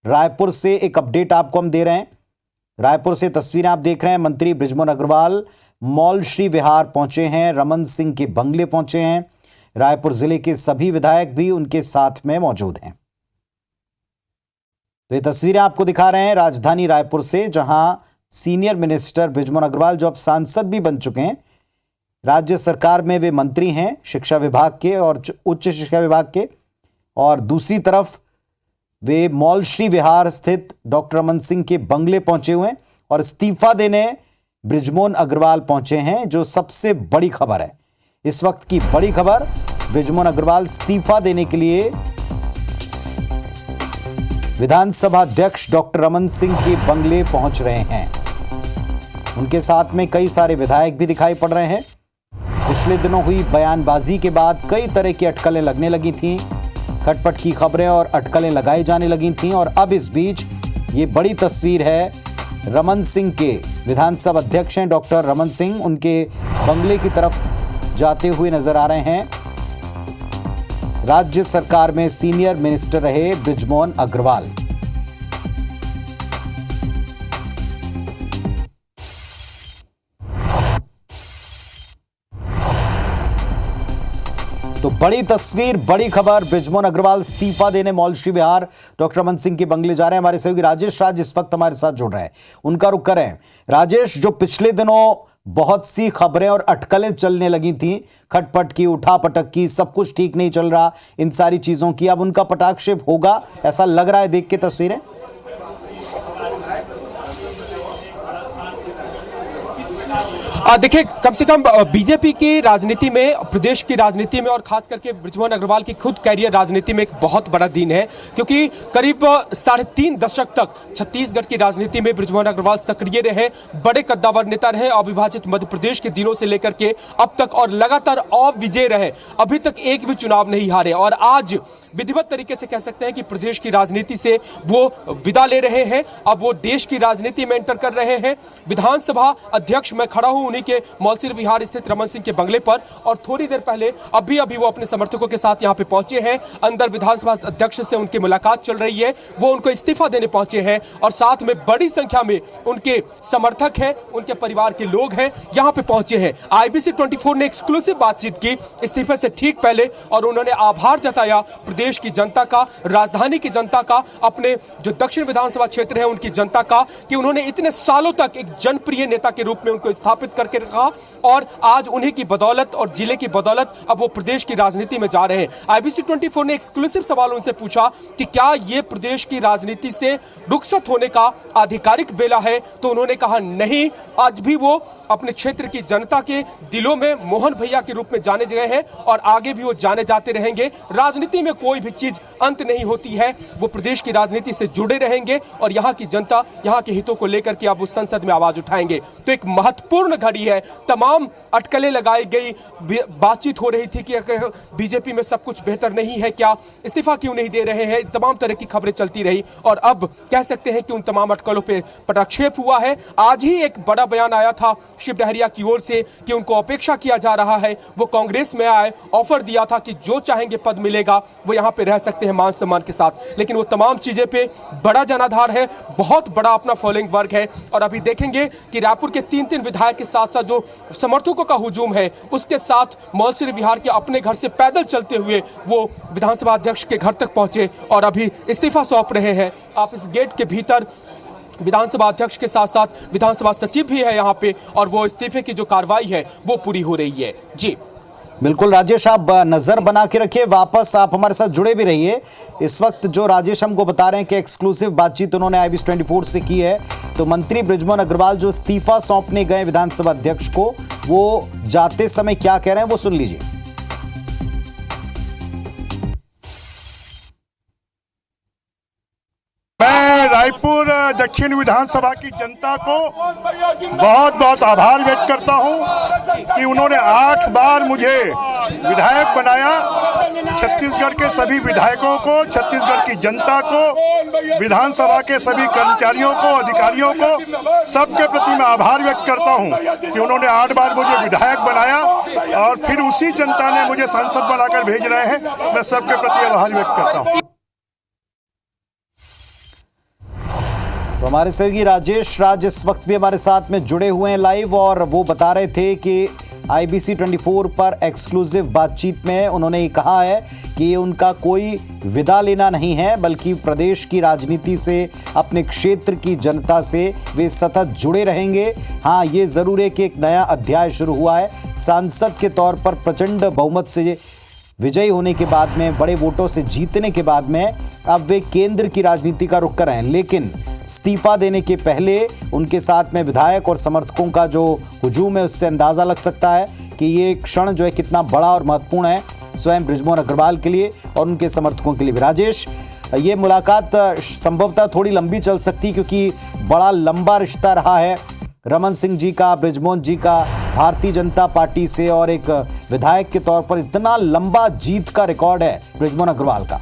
रायपुर से एक अपडेट आपको हम दे रहे हैं। रायपुर से तस्वीरें आप देख रहे हैं। मंत्री बृजमोहन अग्रवाल मॉल श्री विहार पहुंचे हैं, रमन सिंह के बंगले पहुंचे हैं। रायपुर जिले के सभी विधायक भी उनके साथ में मौजूद हैं। तो ये तस्वीरें आपको दिखा रहे हैं राजधानी रायपुर से, जहां सीनियर मिनिस्टर बृजमोहन अग्रवाल, जो अब सांसद भी बन चुके हैं, राज्य सरकार में वे मंत्री हैं शिक्षा विभाग के और उच्च शिक्षा विभाग के, और दूसरी तरफ वे मॉल श्री विहार स्थित डॉक्टर रमन सिंह के बंगले पहुंचे हुए हैं और इस्तीफा देने बृजमोहन अग्रवाल पहुंचे हैं। जो सबसे बड़ी खबर है, इस वक्त की बड़ी खबर, बृजमोहन अग्रवाल इस्तीफा देने के लिए विधानसभा अध्यक्ष डॉक्टर रमन सिंह के बंगले पहुंच रहे हैं। उनके साथ में कई सारे विधायक भी दिखाई पड़ रहे हैं। पिछले दिनों हुई बयानबाजी के बाद कई तरह की अटकलें लगने लगी थीं, खटपट की खबरें और अटकलें लगाई जाने लगी थीं, और अब इस बीच ये बड़ी तस्वीर है रमन सिंह के, विधानसभा अध्यक्ष हैं डॉक्टर रमन सिंह, उनके बंगले की तरफ जाते हुए नजर आ रहे हैं। राज्य सरकार में सीनियर मिनिस्टर रहे बृजमोहन अग्रवाल। तो बड़ी तस्वीर, बड़ी खबर, बृजमोहन अग्रवाल इस्तीफा देने मॉल श्री विहार डॉक्टर रमन सिंह के बंगले जा रहे हैं। हमारे सहयोगी राजेश राज इस वक्त हमारे साथ जुड़ रहे हैं, उनका रुख करें। राजेश, जो पिछले दिनों बहुत सी खबरें और अटकलें चलने लगी थी, खटपट की, उठापटक की, सब कुछ ठीक नहीं चल रहा, इन सारी चीजों की, अब उनका पटाक्षेप होगा ऐसा लग रहा है देख के तस्वीरें? देखिए, कम से कम बीजेपी की राजनीति में, प्रदेश की राजनीति में और खास करके बृजमोहन अग्रवाल की खुद कैरियर राजनीति में एक बहुत बड़ा दिन है, क्योंकि करीब 3.5 दशक तक छत्तीसगढ़ की राजनीति में बृजमोहन अग्रवाल सक्रिय रहे, बड़े कद्दावर नेता रहे, अविभाजित मध्य प्रदेश के दिनों से लेकर के अब तक, और लगातार अविजय रहे, अभी तक एक भी चुनाव नहीं हारे, और आज विधिवत तरीके से कह सकते हैं कि प्रदेश की राजनीति से वो विदा ले रहे हैं। अब वो देश की राजनीति में एंटर कर रहे हैं। विधानसभा अध्यक्ष, मैं खड़ा हूं उन्हीं के मॉल श्री विहार स्थित रमन सिंह के बंगले पर, और थोड़ी देर पहले अभी वो अपने समर्थकों के साथ यहां पे पहुंचे हैं। अंदर विधानसभा अध्यक्ष से उनकी मुलाकात चल रही है, वो उनको इस्तीफा देने पहुंचे हैं, और साथ में बड़ी संख्या में उनके समर्थक हैं, उनके परिवार के लोग हैं, यहां पे पहुंचे हैं। IBC 24 ने एक्सक्लूसिव बातचीत की इस्तीफे से ठीक पहले, और उन्होंने आभार जताया प्रदेश की जनता का, राजधानी की जनता का, अपने जो दक्षिण विधानसभा क्षेत्र है उनकी जनता का, कि उन्होंने इतने सालों तक एक जनप्रिय नेता के रूप में उनको स्थापित करके रखा, और आज उन्हीं की बदौलत और जिले की बदौलत अब वो प्रदेश की राजनीति में जा रहे हैं। IBC 24 ने एक्सक्लूसिव सवाल उनसे पूछा कि क्या ये प्रदेश की राजनीति से रुखसत होने का आधिकारिक बेला है, तो उन्होंने कहा नहीं, आज भी वो अपने क्षेत्र की जनता के दिलों में मोहन भैया के रूप में जाने गए हैं, और आगे भी वो जाने जाते रहेंगे। राजनीति में कोई भी चीज अंत नहीं होती है, वो प्रदेश की राजनीति से जुड़े रहेंगे, और यहाँ की जनता, यहाँ के हितों को लेकर के अब उस संसद में आवाज उठाएंगे। तो एक महत्वपूर्ण घड़ी है, तमाम अटकलें लगाई गई, बातचीत हो रही थी कि बीजेपी में सब कुछ बेहतर नहीं है क्या, इस्तीफा क्यों नहीं दे रहे हैं, तमाम तरह की खबरें चलती रही, और अब कह सकते हैं कि उन तमाम अटकलों पे पटाक्षेप हुआ है। आज ही एक बड़ा बयान आया था शिव डहरिया की ओर से कि उनको अपेक्षा किया जा रहा है, वो कांग्रेस में आए, ऑफर दिया था कि जो चाहेंगे पद मिलेगा, वो यहाँ पे रह सकते हैं मान सम्मान के साथ, लेकिन वो तमाम चीजें पे बड़ा जनाधार है, बहुत बड़ा अपना फॉलोइंग वर्ग है। और अभी देखेंगे कि रायपुर के 3 विधायक के साथ साथ जो समर्थकों का हुजूम है, उसके साथ मॉल श्री विहार के अपने घर से पैदल चलते हुए वो विधानसभा अध्यक्ष के घर तक पहुंचे, और अभी इस्तीफा सौंप रहे हैं। आप इस गेट के भीतर विधानसभा अध्यक्ष के साथ साथ विधानसभा सचिव भी है यहाँ पे, और वो इस्तीफे की जो कार्रवाई है वो पूरी हो रही है। जी बिल्कुल राजेश, आप नजर बना के रखिए, वापस आप हमारे साथ जुड़े भी रहिए। इस वक्त जो राजेश हमको बता रहे हैं कि एक्सक्लूसिव बातचीत उन्होंने IBC 24 से की है, तो मंत्री बृजमोहन अग्रवाल जो इस्तीफा सौंपने गए विधानसभा अध्यक्ष को, वो जाते समय क्या कह रहे हैं वो सुन लीजिए। मैं रायपुर दक्षिण विधानसभा की जनता को बहुत बहुत आभार व्यक्त करता हूं कि उन्होंने 8 बार मुझे विधायक बनाया। छत्तीसगढ़ के सभी विधायकों को, छत्तीसगढ़ की जनता को, विधानसभा के सभी कर्मचारियों को, अधिकारियों को, सबके प्रति मैं आभार व्यक्त करता हूं कि उन्होंने 8 बार मुझे विधायक बनाया, और फिर उसी जनता ने मुझे सांसद बनाकर भेज रहे हैं। मैं सबके प्रति आभार व्यक्त करता हूं। तो हमारे सहयोगी राजेश राज इस वक्त भी हमारे साथ में जुड़े हुए हैं लाइव, और वो बता रहे थे कि IBC 24 पर एक्सक्लूसिव बातचीत में उन्होंने ये कहा है कि उनका कोई विदा लेना नहीं है, बल्कि प्रदेश की राजनीति से, अपने क्षेत्र की जनता से वे सतत जुड़े रहेंगे। हाँ, ये ज़रूर है कि एक नया अध्याय शुरू हुआ है। सांसद के तौर पर प्रचंड बहुमत से विजयी होने के बाद में, बड़े वोटों से जीतने के बाद में अब वे केंद्र की राजनीति का रुख कर रहे हैं। लेकिन इस्तीफा देने के पहले उनके साथ में विधायक और समर्थकों का जो हुजूम है, उससे अंदाज़ा लग सकता है कि ये क्षण जो है कितना बड़ा और महत्वपूर्ण है स्वयं बृजमोहन अग्रवाल के लिए और उनके समर्थकों के लिए भी। राजेश, ये मुलाकात संभवतः थोड़ी लंबी चल सकती, क्योंकि बड़ा लंबा रिश्ता रहा है रमन सिंह जी का, बृजमोहन जी का भारतीय जनता पार्टी से, और एक विधायक के तौर पर इतना लंबा जीत का रिकॉर्ड है बृजमोहन अग्रवाल का।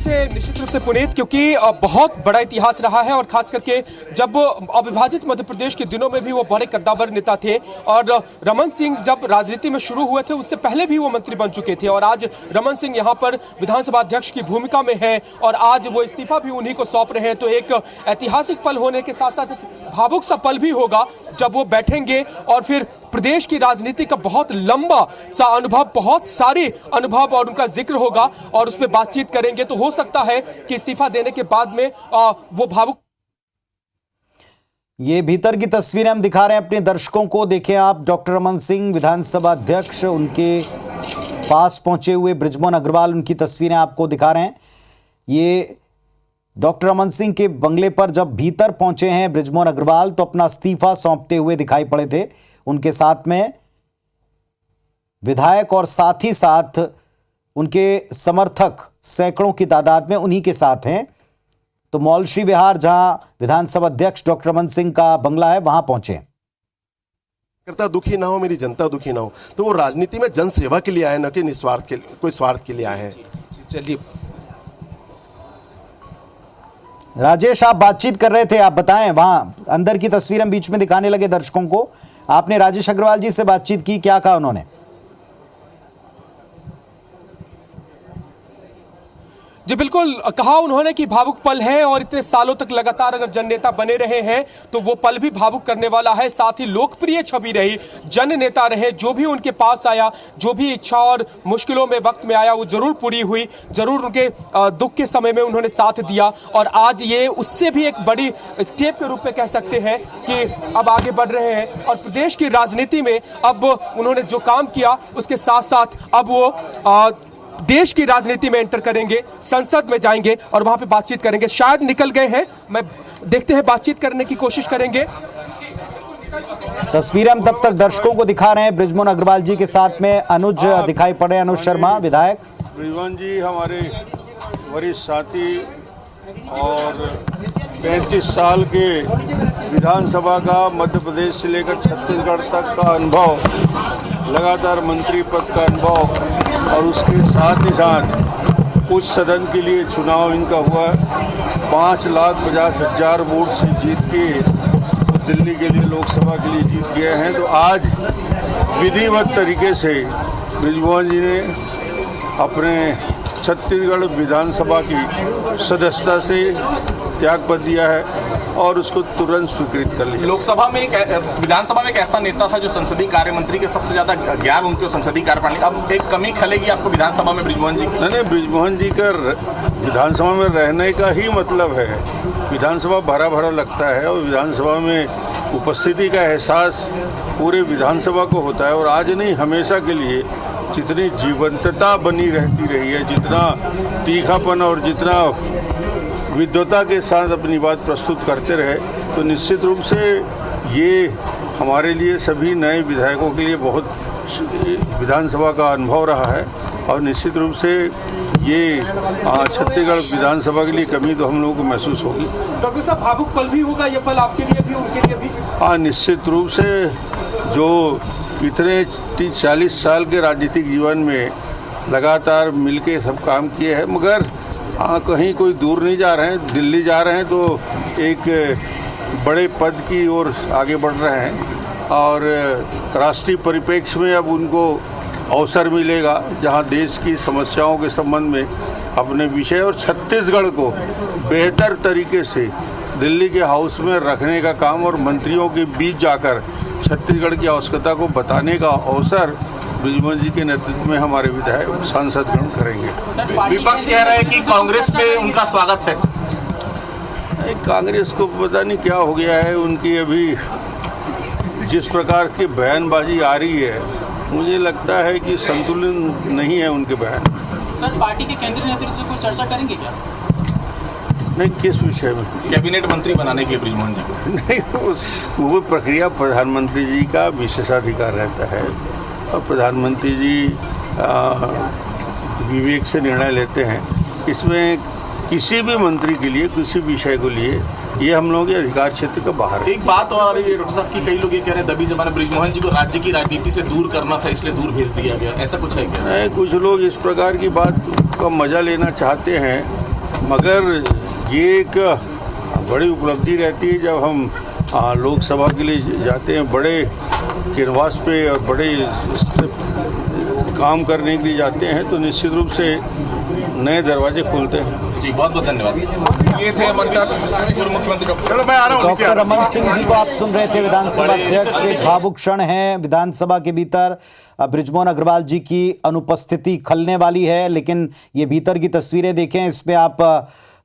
निश्चित रूप से पुनीत, क्योंकि बहुत बड़ा इतिहास रहा है, और खास करके जब अविभाजित मध्य प्रदेश के दिनों में भी वो बड़े कद्दावर नेता थे, और रमन सिंह जब राजनीति में शुरू हुए थे उससे पहले भी वो मंत्री बन चुके थे, और आज रमन सिंह यहाँ पर विधानसभा अध्यक्ष की भूमिका में है और आज वो इस्तीफा भी उन्हीं को सौंप रहे हैं। तो एक ऐतिहासिक पल होने के साथ साथ भावुक सा पल भी होगा जब वो बैठेंगे और फिर प्रदेश की राजनीति का बहुत लंबा सा अनुभव, बहुत सारे अनुभव और उनका जिक्र होगा और उस पर बातचीत करेंगे। तो हो सकता है कि इस्तीफा देने के बाद में वो भावुक। ये भीतर की तस्वीरें हम दिखा रहे हैं अपने दर्शकों को। देखें आप, डॉक्टर रमन सिंह विधानसभा अध्यक्ष, उनके पास पहुंचे हुए बृजमोहन अग्रवाल, उनकी तस्वीरें आपको दिखा रहे हैं। ये डॉक्टर रमन सिंह के बंगले पर जब भीतर पहुंचे हैं बृजमोहन अग्रवाल, तो अपना इस्तीफा सौंपते हुए दिखाई पड़े थे। उनके साथ में विधायक और साथ ही साथ उनके समर्थक सैकड़ों की तादाद में उन्हीं के साथ हैं। तो मौलश्री विहार, जहां विधानसभा अध्यक्ष डॉक्टर रमन सिंह का बंगला है, वहां पहुंचे। करता दुखी ना हो, मेरी जनता दुखी ना हो, तो वो राजनीति में जन सेवा के लिए आए, न कि निस्वार्थ के कोई स्वार्थ के लिए आए हैं। चलिए राजेश, आप बातचीत कर रहे थे, आप बताएं, वहां अंदर की तस्वीर हम बीच में दिखाने लगे दर्शकों को। आपने राजेश अग्रवाल जी से बातचीत की, क्या कहा उन्होंने? जी बिल्कुल, कहा उन्होंने कि भावुक पल है और इतने सालों तक लगातार अगर जन नेता बने रहे हैं तो वो पल भी भावुक करने वाला है। साथ ही लोकप्रिय छवि रही, जन नेता रहे, जो भी उनके पास आया, जो भी इच्छा और मुश्किलों में वक्त में आया वो जरूर पूरी हुई, जरूर उनके दुख के समय में उन्होंने साथ दिया। और आज ये उससे भी एक बड़ी स्टेप के रूप में कह सकते हैं कि अब आगे बढ़ रहे हैं और प्रदेश की राजनीति में अब उन्होंने जो काम किया उसके साथ साथ अब वो देश की राजनीति में एंटर करेंगे, संसद में जाएंगे और वहां पे बातचीत करेंगे। शायद निकल गए हैं, मैं देखते हैं, बातचीत करने की कोशिश करेंगे। तस्वीरें हम तब तक दर्शकों को दिखा रहे हैं। बृजमोहन अग्रवाल जी के साथ में अनुज दिखाई पड़े, अनुज शर्मा विधायक। बृजमोहन जी हमारे वरिष्ठ साथी और 35 साल के विधानसभा का, मध्य प्रदेश से लेकर छत्तीसगढ़ तक का अनुभव, लगातार मंत्री पद का अनुभव, और उसके साथ ही साथ उच्च सदन के लिए चुनाव इनका हुआ। 5,50,000 वोट से जीत के दिल्ली के लिए, लोकसभा के लिए जीत गए हैं। तो आज विधिवत तरीके से बृजमोहन जी ने अपने छत्तीसगढ़ विधानसभा की सदस्यता से त्यागपत्र दिया है और उसको तुरंत स्वीकृत कर लिया। लोकसभा में विधानसभा में एक ऐसा नेता था जो संसदीय कार्य मंत्री के सबसे ज्यादा ज्ञान उनके संसदीय कार्यप्रणाली, अब एक कमी खलेगी आपको विधानसभा में बृजमोहन जी की? नहीं, बृजमोहन जी का विधानसभा में रहने का ही मतलब है, विधानसभा भरा भरा लगता है और विधानसभा में उपस्थिति का एहसास पूरे विधानसभा को होता है। और आज नहीं, हमेशा के लिए जितनी जीवंतता बनी रहती रही है, जितना तीखापन और जितना विद्वता के साथ अपनी बात प्रस्तुत करते रहे, तो निश्चित रूप से ये हमारे लिए, सभी नए विधायकों के लिए बहुत विधानसभा का अनुभव रहा है। और निश्चित रूप से ये छत्तीसगढ़ विधानसभा के लिए कमी तो हम लोगों को महसूस होगी। डॉक्टर साहब, भावुक पल भी होगा ये पल आपके लिए भी, उनके लिए भी? हाँ, निश्चित रूप से जो इतने 30-40 साल के राजनीतिक जीवन में लगातार मिलके सब काम किए हैं, मगर कहीं कोई दूर नहीं जा रहे हैं, दिल्ली जा रहे हैं तो एक बड़े पद की ओर आगे बढ़ रहे हैं। और राष्ट्रीय परिप्रेक्ष्य में अब उनको अवसर मिलेगा जहां देश की समस्याओं के संबंध में अपने विषय और छत्तीसगढ़ को बेहतर तरीके से दिल्ली के हाउस में रखने का काम और मंत्रियों के बीच जाकर छत्तीसगढ़ की आवश्यकता को बताने का अवसर बृजमोहन जी के नेतृत्व में हमारे विधायक सांसद ग्रहण करेंगे। विपक्ष कह रहा है कि कांग्रेस में उनका स्वागत है। कांग्रेस को पता नहीं क्या हो गया है, उनकी अभी जिस प्रकार की बयानबाजी आ रही है, मुझे लगता है कि संतुलन नहीं है उनके बयान। सर, पार्टी के केंद्रीय नेतृत्व से कोई चर्चा करेंगे क्या? नहीं, किस विषय में? कैबिनेट मंत्री बनाने के लिए बृजमोहन जी को? नहीं, वो प्रक्रिया प्रधानमंत्री जी का विशेषाधिकार रहता है और प्रधानमंत्री जी विवेक से निर्णय लेते हैं। इसमें किसी भी मंत्री के लिए किसी विषय को लिए ये हम लोगों के अधिकार क्षेत्र का बाहर है। एक बात और आ रही है डॉक्टर साहब की, कई लोग ये कह रहे हैं दबी जमाने बृजमोहन जी को राज्य की राजनीति से दूर करना था, इसलिए दूर भेज दिया गया, ऐसा कुछ है क्या? नहीं, कुछ लोग इस प्रकार की बात का मजा लेना चाहते हैं, मगर ये एक बड़ी उपलब्धि रहती है जब हम लोकसभा के लिए जाते हैं, बड़े कैनवास पे और बड़े काम करने के लिए जाते हैं, तो निश्चित रूप से नए दरवाजे खुलते हैं। जी, बहुत बहुत धन्यवाद। ये थे हमारे साथ पूर्व मुख्यमंत्री डॉक्टर रमन सिंह जी को आप सुन रहे थे, विधानसभा अध्यक्ष। एक भावुक क्षण है विधानसभा के भीतर, बृजमोहन अग्रवाल जी की अनुपस्थिति खलने वाली है, लेकिन ये भीतर की तस्वीरें देखें, इसमें आप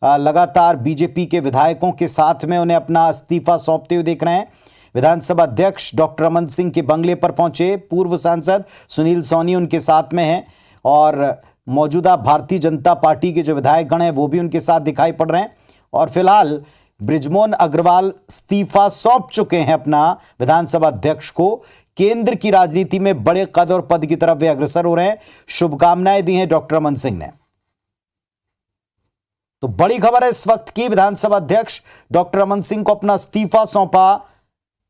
लगातार बीजेपी के विधायकों के साथ में उन्हें अपना इस्तीफा सौंपते हुए देख रहे हैं। विधानसभा अध्यक्ष डॉक्टर रमन सिंह के बंगले पर पहुंचे पूर्व सांसद सुनील सोनी उनके साथ में हैं और मौजूदा भारतीय जनता पार्टी के जो विधायकगण हैं वो भी उनके साथ दिखाई पड़ रहे हैं। और फिलहाल बृजमोहन अग्रवाल इस्तीफा सौंप चुके हैं अपना विधानसभा अध्यक्ष को। केंद्र की राजनीति में बड़े कद और पद की तरफ वे अग्रसर हो रहे हैं। शुभकामनाएं दी हैं डॉक्टर रमन सिंह ने। तो बड़ी खबर है इस वक्त की, विधानसभा अध्यक्ष डॉक्टर रमन सिंह को अपना इस्तीफा सौंपा।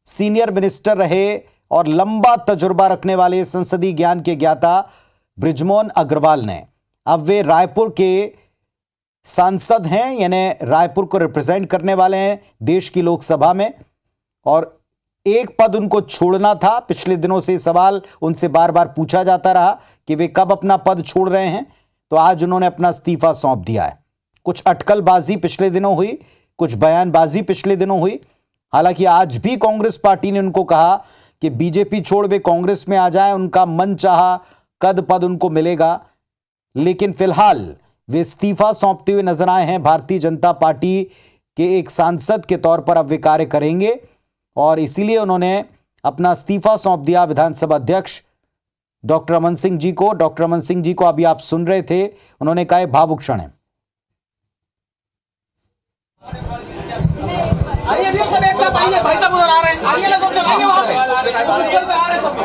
सीनियर मिनिस्टर रहे और लंबा तजुर्बा रखने वाले संसदीय ज्ञान के ज्ञाता बृजमोहन अग्रवाल ने अब वे रायपुर के सांसद हैं, यानी रायपुर को रिप्रेजेंट करने वाले हैं देश की लोकसभा में। और एक पद उनको छोड़ना था। पिछले दिनों से सवाल उनसे बार बार पूछा जाता रहा कि वे कब अपना पद छोड़ रहे हैं, तो आज उन्होंने अपना इस्तीफा सौंप दिया है। कुछ अटकलबाजी पिछले दिनों हुई, कुछ बयानबाजी पिछले दिनों हुई। हालांकि आज भी कांग्रेस पार्टी ने उनको कहा कि बीजेपी छोड़ वे कांग्रेस में आ जाएं, उनका मन चाहा कद पद उनको मिलेगा। लेकिन फिलहाल वे इस्तीफा सौंपते हुए नजर आए हैं। भारतीय जनता पार्टी के एक सांसद के तौर पर अब वे कार्य करेंगे और इसीलिए उन्होंने अपना इस्तीफा सौंप दिया विधानसभा अध्यक्ष डॉक्टर रमन सिंह जी को। डॉक्टर रमन सिंह जी को अभी आप सुन रहे थे, उन्होंने कहा भावुक क्षण है। आइए सब एक साथ आइए, भाई साहब उधर आ रहे हैं, आइए ना सब चलाइए वहां पे आ रहे हैं सब,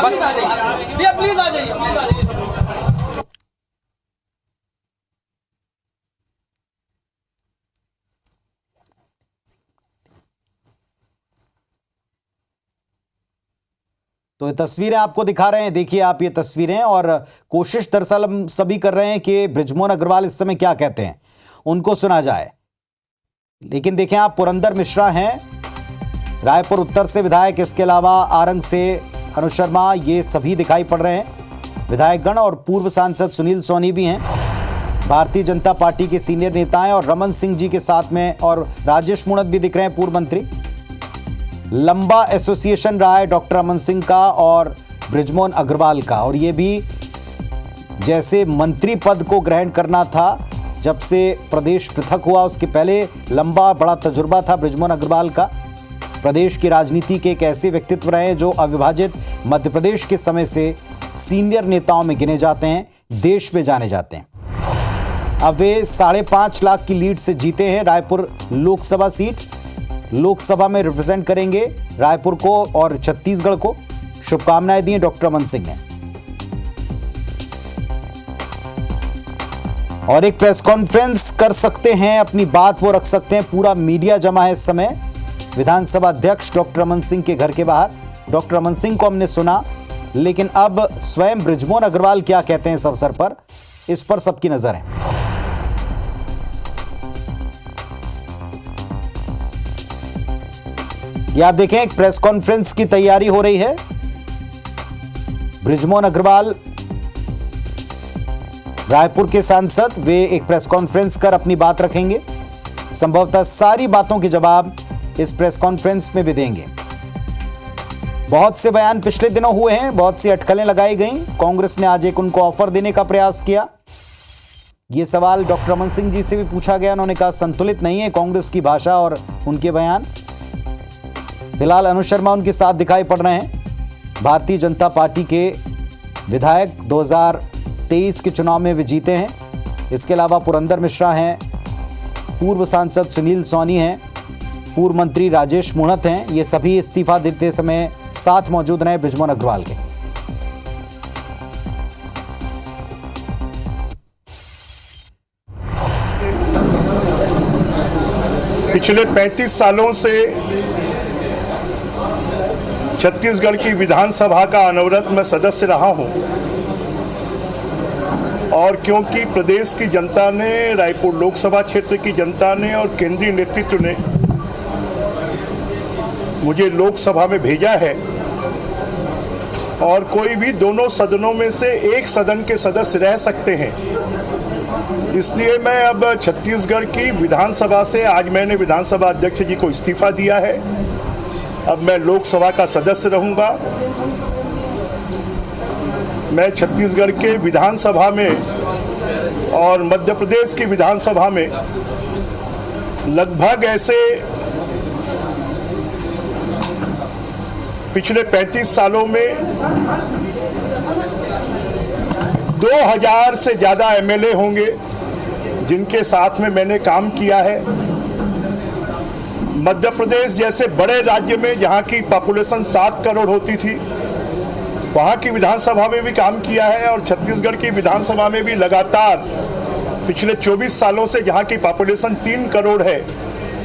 बस आ जाइए भैया, प्लीज आ जाइए, प्लीज आ जाइए। तो ये तस्वीरें आपको दिखा रहे हैं, देखिए आप ये तस्वीरें। और कोशिश दरअसल हम सभी कर रहे हैं कि बृजमोहन अग्रवाल इस समय क्या कहते हैं उनको सुना जाए। लेकिन देखें आप, पुरंदर मिश्रा हैं रायपुर उत्तर से विधायक, इसके अलावा आरंग से अनुज शर्मा, ये सभी दिखाई पड़ रहे हैं विधायकगण। और पूर्व सांसद सुनील सोनी भी हैं, भारतीय जनता पार्टी के सीनियर नेता हैं। और रमन सिंह जी के साथ में और राजेश मूणत भी दिख रहे हैं, पूर्व मंत्री। लंबा एसोसिएशन रहा है डॉक्टर रमन सिंह का और बृजमोहन अग्रवाल का। और ये भी जैसे मंत्री पद को ग्रहण करना था, जब से प्रदेश पृथक हुआ उसके पहले लंबा बड़ा तजुर्बा था बृजमोहन अग्रवाल का। प्रदेश की राजनीति के एक ऐसे व्यक्तित्व रहे जो अविभाजित मध्य प्रदेश के समय से सीनियर नेताओं में गिने जाते हैं, देश में जाने जाते हैं। अब वे 5.5 लाख की लीड से जीते हैं रायपुर लोकसभा सीट। लोकसभा में रिप्रेजेंट करेंगे रायपुर को और छत्तीसगढ़ को। शुभकामनाएं दी डॉक्टर रमन सिंह ने। और एक प्रेस कॉन्फ्रेंस कर सकते हैं, अपनी बात वो रख सकते हैं। पूरा मीडिया जमा है इस समय विधानसभा अध्यक्ष डॉक्टर रमन सिंह के घर के बाहर। डॉक्टर रमन सिंह को हमने सुना, लेकिन अब स्वयं बृजमोहन अग्रवाल क्या कहते हैं इस अवसर पर, इस पर सबकी नजर है। ये आप देखें, एक प्रेस कॉन्फ्रेंस की तैयारी हो रही है बृजमोहन अग्रवाल रायपुर के सांसद, वे एक प्रेस कॉन्फ्रेंस कर अपनी बात रखेंगे। संभवतः सारी बातों के जवाब इस प्रेस कॉन्फ्रेंस में भी देंगे। बहुत से बयान पिछले दिनों हुए हैं, बहुत सी अटकलें लगाई गई। कांग्रेस ने आज एक उनको ऑफर देने का प्रयास किया। ये सवाल डॉक्टर रमन सिंह जी से भी पूछा गया। उन्होंने कहा संतुलित नहीं है कांग्रेस की भाषा और उनके बयान। फिलहाल अनु शर्मा उनके साथ दिखाई पड़ रहे हैं। भारतीय जनता पार्टी के विधायक 2023 के चुनाव में वे जीते हैं। इसके अलावा पुरंदर मिश्रा हैं, पूर्व सांसद सुनील सोनी हैं, पूर्व मंत्री राजेश मूणत हैं। ये सभी इस्तीफा देते समय साथ मौजूद रहे बृजमोहन अग्रवाल के। पिछले 35 सालों से छत्तीसगढ़ की विधानसभा का अनवरत मैं सदस्य रहा हूं और क्योंकि प्रदेश की जनता ने, रायपुर लोकसभा क्षेत्र की जनता ने और केंद्रीय नेतृत्व ने मुझे लोकसभा में भेजा है और कोई भी दोनों सदनों में से एक सदन के सदस्य रह सकते हैं, इसलिए मैं अब छत्तीसगढ़ की विधानसभा से, आज मैंने विधानसभा अध्यक्ष जी को इस्तीफा दिया है। अब मैं लोकसभा का सदस्य रहूंगा। मैं छत्तीसगढ़ के विधानसभा में और मध्य प्रदेश की विधानसभा में लगभग ऐसे पिछले 35 सालों में 2000 से ज़्यादा एमएलए होंगे जिनके साथ में मैंने काम किया है। मध्य प्रदेश जैसे बड़े राज्य में जहाँ की पॉपुलेशन 7 करोड़ होती थी, वहाँ की विधानसभा में भी काम किया है और छत्तीसगढ़ की विधानसभा में भी लगातार पिछले 24 सालों से जहाँ की पॉपुलेशन 3 करोड़ है,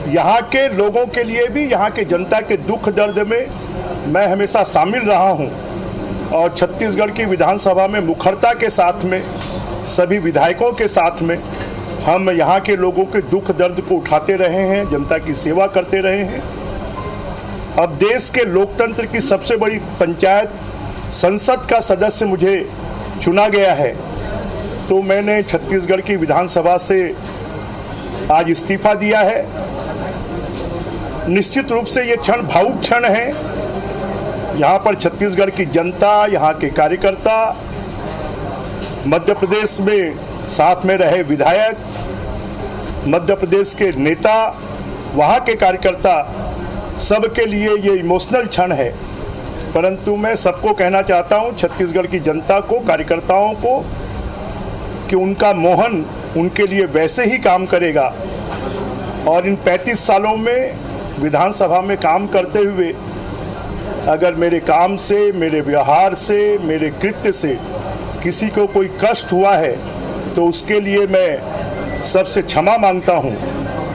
यहाँ के लोगों के लिए भी, यहाँ के जनता के दुख दर्द में मैं हमेशा शामिल रहा हूँ और छत्तीसगढ़ की विधानसभा में मुखरता के साथ में, सभी विधायकों के साथ में हम यहाँ के लोगों के दुख दर्द को उठाते रहे हैं, जनता की सेवा करते रहे हैं। अब देश के लोकतंत्र की सबसे बड़ी पंचायत संसद का सदस्य मुझे चुना गया है, तो मैंने छत्तीसगढ़ की विधानसभा से आज इस्तीफा दिया है। निश्चित रूप से ये क्षण भावुक क्षण है। यहाँ पर छत्तीसगढ़ की जनता, यहाँ के कार्यकर्ता, मध्य प्रदेश में साथ में रहे विधायक, मध्य प्रदेश के नेता, वहाँ के कार्यकर्ता, सबके लिए ये इमोशनल क्षण है। परंतु मैं सबको कहना चाहता हूँ, छत्तीसगढ़ की जनता को, कार्यकर्ताओं को, कि उनका मोहन उनके लिए वैसे ही काम करेगा और इन 35 सालों में विधानसभा में काम करते हुए अगर मेरे काम से, मेरे व्यवहार से, मेरे कृत्य से किसी को कोई कष्ट हुआ है तो उसके लिए मैं सबसे क्षमा मांगता हूं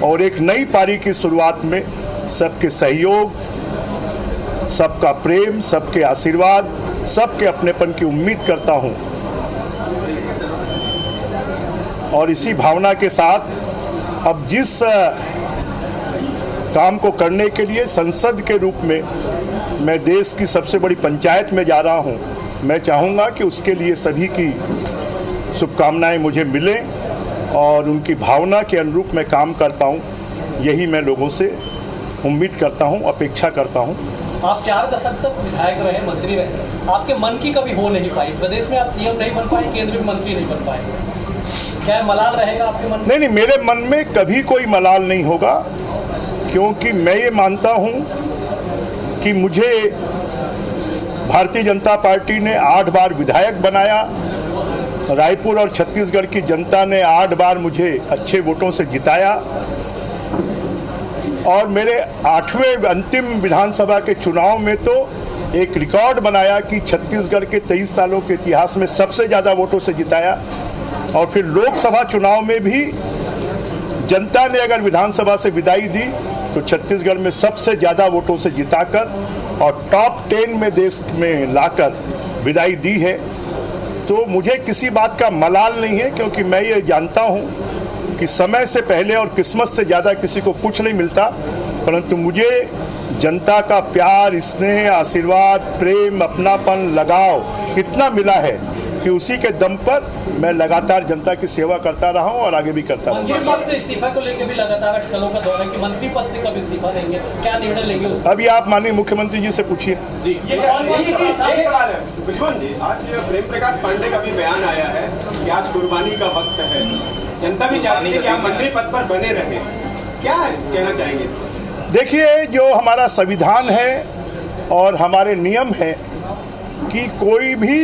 और एक नई पारी की शुरुआत में सबके सहयोग, सबका प्रेम, सबके आशीर्वाद, सबके अपनेपन की उम्मीद करता हूं और इसी भावना के साथ अब जिस काम को करने के लिए संसद के रूप में मैं देश की सबसे बड़ी पंचायत में जा रहा हूं, मैं चाहूँगा कि उसके लिए सभी की शुभकामनाएं मुझे मिलें और उनकी भावना के अनुरूप मैं काम कर पाऊँ, यही मैं लोगों से उम्मीद करता हूँ, अपेक्षा करता हूँ। आप 4 दशक तक विधायक रहे, मंत्री रहे, आपके मन की कभी हो नहीं पाई, प्रदेश में आप सीएम नहीं बन पाए, केंद्र में मंत्री नहीं बन पाए, क्या मलाल रहेगा आपके मन में? नहीं, मेरे मन में कभी कोई मलाल नहीं होगा, क्योंकि मैं ये मानता हूँ कि मुझे भारतीय जनता पार्टी ने 8 बार विधायक बनाया, रायपुर और छत्तीसगढ़ की जनता ने 8 बार मुझे अच्छे वोटों से जिताया और मेरे 8वें अंतिम विधानसभा के चुनाव में तो एक रिकॉर्ड बनाया कि छत्तीसगढ़ के 23 सालों के इतिहास में सबसे ज़्यादा वोटों से जिताया। और फिर लोकसभा चुनाव में भी जनता ने अगर विधानसभा से विदाई दी तो छत्तीसगढ़ में सबसे ज़्यादा वोटों से जिताकर और टॉप 10 में देश में लाकर विदाई दी है। तो मुझे किसी बात का मलाल नहीं है, क्योंकि मैं ये जानता हूँ कि समय से पहले और किस्मत से ज़्यादा किसी को कुछ नहीं मिलता, परंतु मुझे जनता का प्यार, स्नेह, आशीर्वाद, प्रेम, अपनापन, लगाव इतना मिला है कि उसी के दम पर मैं लगातार जनता की सेवा करता रहा हूं और आगे भी करता रहूंगा। मंत्री पद से इस्तीफा को लेकर भी लगातार अटकलों का दौर है कि मंत्री पद से कब इस्तीफा देंगे, क्या निर्णय लेंगे उस अभी आप माननीय मुख्यमंत्री जी से पूछिए। विश्वन जी, आज प्रेम प्रकाश पांडे का भी बयान आया है कि आज कुर्बानी का वक्त है, जनता भी चाहती है कि आप मंत्री पद पर बने रहें, क्या कहना चाहेंगे इस पर? देखिए, जो हमारा संविधान है और हमारे नियम है कि कोई भी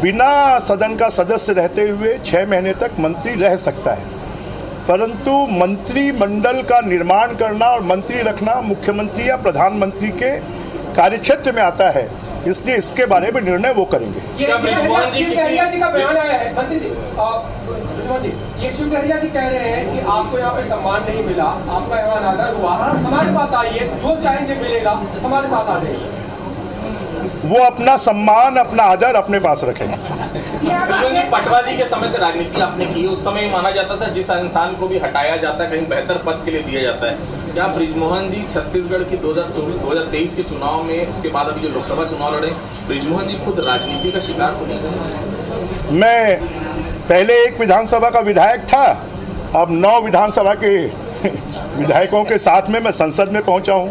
बिना सदन का सदस्य रहते हुए 6 महीने तक मंत्री रह सकता है, परंतु मंत्रिमंडल का निर्माण करना और मंत्री रखना मुख्यमंत्री या प्रधानमंत्री के कार्यक्षेत्र में आता है, इसलिए इसके बारे में निर्णय वो करेंगे। ये शिवलहरिया जी का बयान आया है मंत्री जी, ये शिवलहरिया जी कह रहे हैं कि आपको यहाँ पे सम्मान नहीं मिला, आपका यहाँ अनादर हुआ, हमारे पास आइए, जो चाहेंगे मिलेगा, हमारे साथ आ जाइए। वो अपना सम्मान, अपना आदर अपने पास रखेंगे। पटवारी के समय से राजनीति आपने की, उस समय माना जाता था जिस इंसान को भी हटाया जाता है कहीं बेहतर पद के लिए दिया जाता है। क्या बृजमोहन जी छत्तीसगढ़ की 2023 के चुनाव में, उसके बाद अभी जो लोकसभा चुनाव लड़े, बृजमोहन जी खुद राजनीति का शिकार तो नहीं? मैं पहले एक विधानसभा का विधायक था, अब 9 विधानसभा के विधायकों के साथ में मैं संसद में पहुंचा हूं।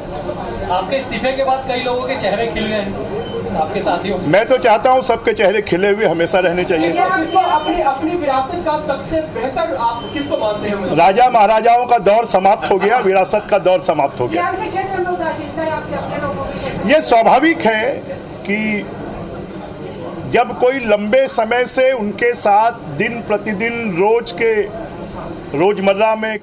आपके इस्तीफे के बाद कई लोगों के चेहरे खिल गए हैं, आपके साथियों। मैं तो चाहता हूं सबके चेहरे खिले हुए हमेशा रहने चाहिए। अपनी विरासत का सबसे बेहतर आप किसको मानते हैं? राजा महाराजाओं का दौर समाप्त हो गया, विरासत का दौर समाप्त हो गया। ये स्वाभाविक है कि जब कोई लंबे समय से उनके साथ दिन प्रतिदिन रोजमर्रा में